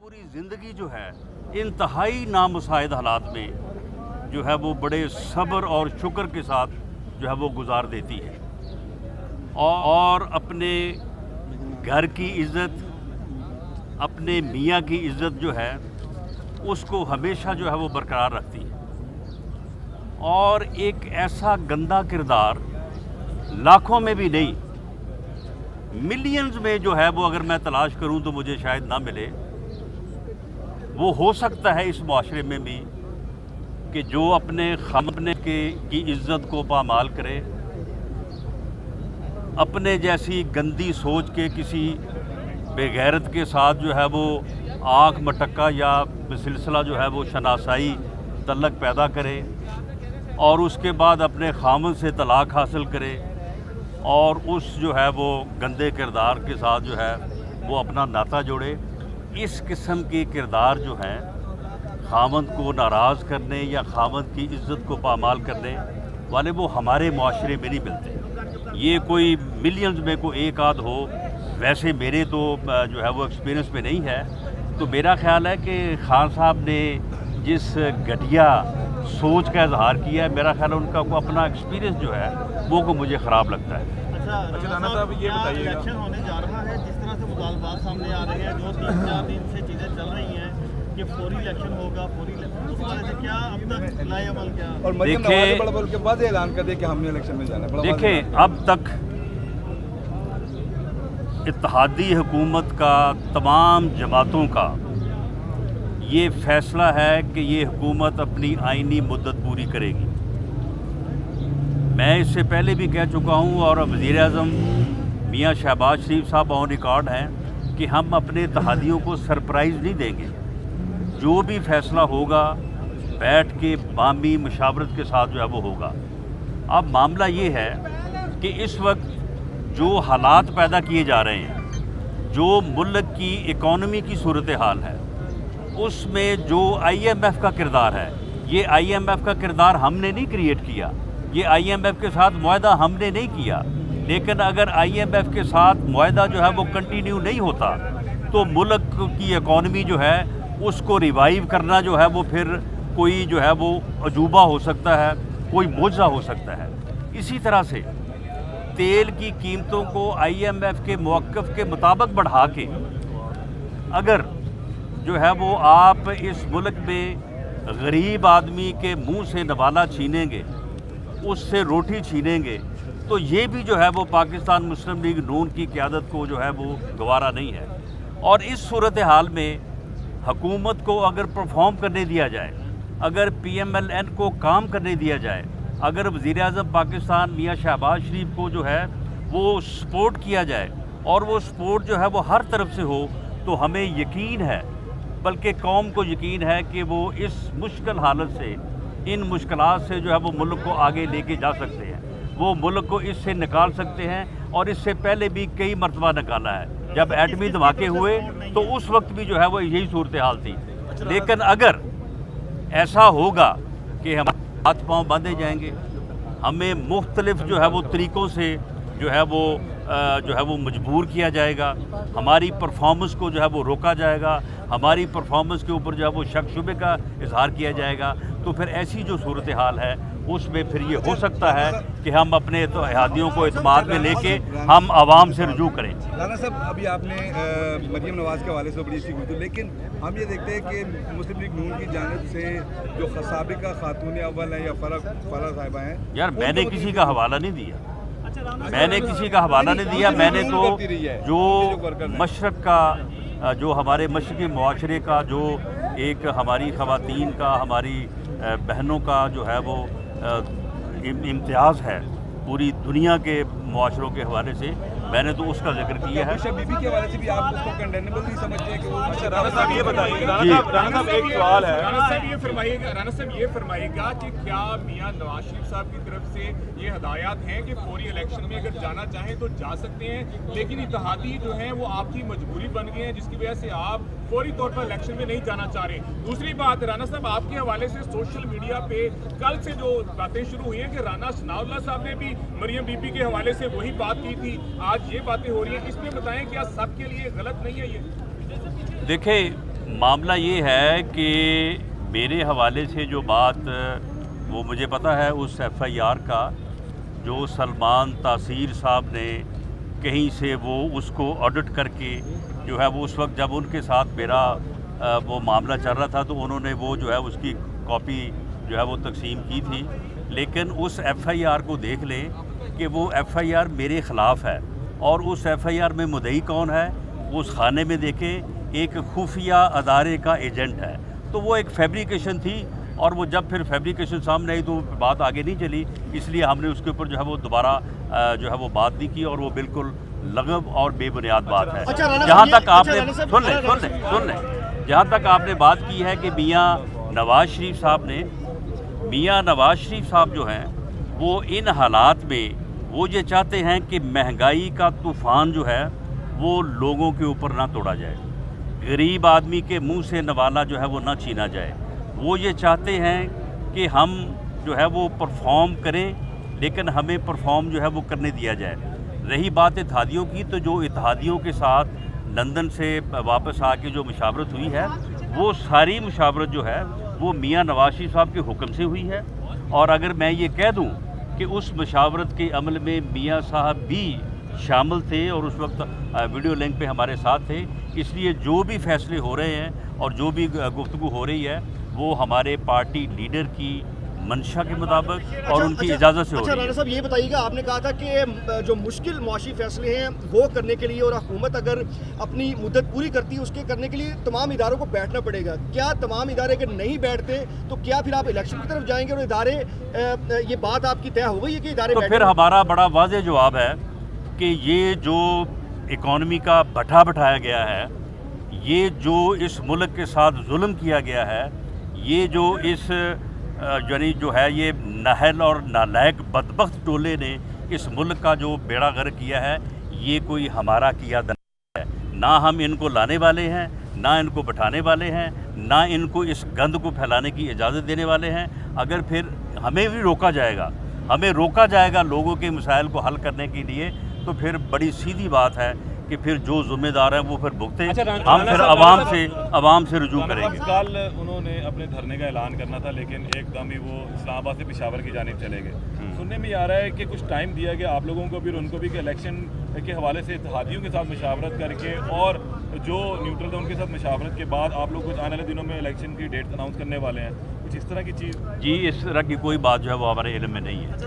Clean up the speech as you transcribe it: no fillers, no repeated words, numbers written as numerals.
पूरी ज़िंदगी जो है इंतहाई नामुसाइद हालात में जो है वो बड़े सब्र और शुक्र के साथ जो है वो गुजार देती है और अपने घर की इज़्ज़त, अपने मियाँ की इज़्ज़त जो है उसको हमेशा जो है वो बरकरार रखती है। और एक ऐसा गंदा किरदार लाखों में भी नहीं, मिलियंस में जो है वो अगर मैं तलाश करूं तो मुझे शायद ना मिले। वो हो सकता है इस माशरे में भी कि जो अपने खामने की इज़्ज़त को पामाल करे, अपने जैसी गंदी सोच के किसी बेगैरत के साथ जो है वो आँख मटक्का या सिलसिला जो है वो शनासाई तल्लक पैदा करे और उसके बाद अपने खामन से तलाक हासिल करे और उस जो है वो गंदे किरदार के साथ जो है वो अपना नाता जोड़े। इस किस्म के किरदार जो हैं खामद को नाराज़ करने या खामद की इज़्ज़त को पामाल करने वाले वो हमारे माशरे में नहीं मिलते। ये कोई मिलियंस में कोई एक आध हो, वैसे मेरे तो जो है वो एक्सपीरियंस में नहीं है। तो मेरा ख्याल है कि खान साहब ने जिस घटिया सोच का इजहार किया है, मेरा ख्याल है उनका को अपना एक्सपीरियंस जो है वो को मुझे ख़राब लगता है। अच्छा राणा साहब ये बताइएगा, इलेक्शन होने जा रहा है, जिस तरह से मुतालबात सामने आ रहे हैं, जो 3-4 दिन से चीज़ें चल रही हैं कि फौरी इलेक्शन होगा, फौरी इलेक्शन, उस वजह से क्या अब तक लाएअमल क्या? और मरियम नवाज ने बड़ा बोल के बाद ऐलान कर दिया कि हमने इलेक्शन में जाना है। देखें, अब तक इत्तेहादी हुकूमत का तमाम जमातों का ये फ़ैसला है कि ये हुकूमत अपनी आइनी मुद्दत पूरी करेगी। मैं इससे पहले भी कह चुका हूँ और वज़ीर-ए-आज़म मियाँ शहबाज शरीफ साहब ऑन रिकॉर्ड हैं कि हम अपने इत्तेहादियों को सरप्राइज़ नहीं देंगे। जो भी फ़ैसला होगा बैठ के बामी मशावरत के साथ जो है वो होगा। अब मामला ये है कि इस वक्त जो हालात पैदा किए जा रहे हैं, जो मुल्क की इकॉनमी की सूरत हाल है, उसमें जो IMF का किरदार है, ये IMF का किरदार हमने नहीं क्रिएट किया, ये IMF के साथ मुआहदा हमने नहीं किया। लेकिन अगर IMF के साथ मुआहदा जो है वो कंटिन्यू नहीं होता तो मुल्क की इकॉनमी जो है उसको रिवाइव करना जो है वो फिर कोई जो है वो अजूबा हो सकता है, कोई मौजज़ा हो सकता है। इसी तरह से तेल की कीमतों को IMF के मौक़िफ़ के मुताबिक बढ़ा के अगर जो है वो आप इस मुल्क में गरीब आदमी के मुंह से नवाला छीनेंगे, उससे रोटी छीनेंगे, तो ये भी जो है वो पाकिस्तान मुस्लिम लीग नून की क़यादत को जो है वो गवारा नहीं है। और इस सूरत हाल में हुकूमत को अगर परफॉर्म करने दिया जाए, अगर PMLN को काम करने दिया जाए, अगर वज़ीर-ए-आज़म पाकिस्तान मियाँ शहबाज शरीफ को जो है वो सपोर्ट किया जाए और वो सपोर्ट जो है वो हर तरफ से हो, तो हमें यकीन है, बल्कि कौम को यकीन है कि वो इस मुश्किल हालत से, इन मुश्किलात से जो है वो मुल्क को आगे लेके जा सकते हैं। वो मुल्क को इससे निकाल सकते हैं और इससे पहले भी कई मरतबा निकाला है। जब एटमी धमाके हुए तो उस वक्त भी जो है वो यही सूरत हाल थी। लेकिन अगर ऐसा होगा कि हमारे हाथ पाँव बांधे जाएंगे, हमें मुख्तलिफ जो है वो तरीक़ों से जो है वो मजबूर किया जाएगा, हमारी परफॉर्मेंस को जो है वो रोका जाएगा, हमारी परफॉर्मेंस के ऊपर जो है वो शक शुबे का इजहार किया जाएगा, तो फिर ऐसी जो सूरत हाल है उसमें फिर ये हो सकता है कि हम अपने इत्तेहादियों को एतमाद में लेके हम आवाम से रुजू करें। राणा साहब, अभी आपने मरियम नवाज के हवाले से बड़ी सी गुफ्तगू, लेकिन हम ये देखते हैं कि मुस्लिम लीग नून की जानिब से जो साबिका खातून अव्वल हैं या फरा साहिबा हैं, यार मैंने किसी का हवाला नहीं दिया, मैंने किसी का हवाला नहीं दिया। मैंने तो जो मशरक़ का, जो हमारे मशरक़ी मुआशरे का जो एक हमारी ख़वातीन का, हमारी बहनों का जो है वो इम्तियाज़ है पूरी दुनिया के मुआशरों के हवाले से, मैंने तो उसका जिक्र किया है। बीबी के हवाले से भी आप उसको कंडेनेबल नहीं समझते हैं कि वो? अच्छा राणा साहब ये बताइए, राणा साहब एक सवाल है, राणा साहब ये फरमाइएगा कि क्या मियां नवाज शरीफ साहब की तरफ से ये हदायत हैं कि फौरी इलेक्शन में अगर जाना चाहें तो जा सकते हैं, लेकिन इत्तेहादी जो हैं वो आपकी मजबूरी बन गए हैं जिसकी वजह से आप फौरी तौर पर इलेक्शन में नहीं जाना चाह रहे? दूसरी बात, राणा साहब आपके हवाले से सोशल मीडिया पे कल से जो बातें शुरू हुई हैं कि राना सनाउल्लाह साहब ने भी मरियम बीबी के हवाले से वही बात की थी, आज ये बातें हो रही हैं, इसमें बताएं क्या सबके लिए गलत नहीं है ये? देखें, मामला ये है कि मेरे हवाले से जो बात वो मुझे पता है उस FIR का जो सलमान तासीर साहब ने कहीं से वो उसको ऑडिट करके जो है वो उस वक्त जब उनके साथ मेरा वो मामला चल रहा था तो उन्होंने वो जो है उसकी कॉपी जो है वो तकसीम की थी, लेकिन उस FIR को देख लें कि वो FIR मेरे ख़िलाफ़ है और उस FIR में मुद्दई कौन है वो उस खाने में देखें एक खुफिया अदारे का एजेंट है। तो वो एक फैब्रिकेशन थी और वो जब फिर फैब्रिकेशन सामने आई तो बात आगे नहीं चली, इसलिए हमने उसके ऊपर जो है वो दोबारा जो है वो बात नहीं की और वो बिल्कुल लगब और बेबुनियाद बात है। जहाँ तक आपने सुन लें जहाँ तक आपने बात की है कि मियाँ नवाज़ शरीफ साहब जो हैं वो इन हालात में वो ये चाहते हैं कि महंगाई का तूफ़ान जो है वो लोगों के ऊपर ना तोड़ा जाए, गरीब आदमी के मुंह से नवाला जो है वो ना छीना जाए। वो ये चाहते हैं कि हम जो है वो परफॉर्म करें लेकिन हमें परफॉर्म जो है वो करने दिया जाए। रही बात इत्तेहादियों की, तो जो इत्तेहादियों के साथ लंदन से वापस आके जो मुशावरत हुई है वो सारी मुशावरत जो है वो मियाँ नवाज़ शरीफ साहब के हुक्म से हुई है। और अगर मैं ये कह दूं कि उस मुशावरत के अमल में मियाँ साहब भी शामिल थे और उस वक्त वीडियो लिंक पे हमारे साथ थे, इसलिए जो भी फैसले हो रहे हैं और जो भी गुफ्तगू हो रही है वो हमारे पार्टी लीडर की मंशा के मुताबिक और उनकी इजाज़त से हो रही है। राणा साहब ये बताइएगा, आपने कहा था कि जो मुश्किल मुआशी फैसले हैं वो करने के लिए और हुकूमत अगर अपनी मुद्दत पूरी करती है उसके करने के लिए तमाम इदारों को बैठना पड़ेगा। क्या तमाम इदारे अगर नहीं बैठते तो क्या फिर आप इलेक्शन की तरफ जाएंगे और इदारे ये बात आपकी तय हो गई है कि इदारे तो फिर हमारा बड़ा वाज़ेह जवाब है कि ये जो इकॉनमी का भट्ठा बिठाया गया है, ये जो इस मुल्क के साथ जुल्म किया गया है, ये जो इस यानी जो है ये नाहल और नालायक बदबख्त टोले ने इस मुल्क का जो बेड़ा गर्क किया है, ये कोई हमारा किया है। ना हम इनको लाने वाले हैं, ना इनको बैठाने वाले हैं, ना इनको इस गंद को फैलाने की इजाज़त देने वाले हैं। अगर फिर हमें भी रोका जाएगा लोगों के मसाइल को हल करने के लिए, तो फिर बड़ी सीधी बात है कि फिर जो ज़िम्मेदार हैं वो फिर भुगते। हम फिर आवाम से रुजू करेंगे। कल उन्होंने अपने धरने का ऐलान करना था लेकिन एकदम ही वो इस्लामाबाद से पेशावर की जानिब चले गए। सुनने में आ रहा है कि कुछ टाइम दिया गया आप लोगों को भी और उनको भी कि इलेक्शन के हवाले से इत्तेहादियों के साथ मुशावरत करके और जो न्यूट्रल थे उनके साथ मुशावरत के बाद आप लोग कुछ आने वाले दिनों में इलेक्शन की डेट अनाउंस करने वाले हैं, कुछ इस तरह की चीज़? जी, इस तरह की कोई बात जो है वो हमारे इल्म में नहीं है।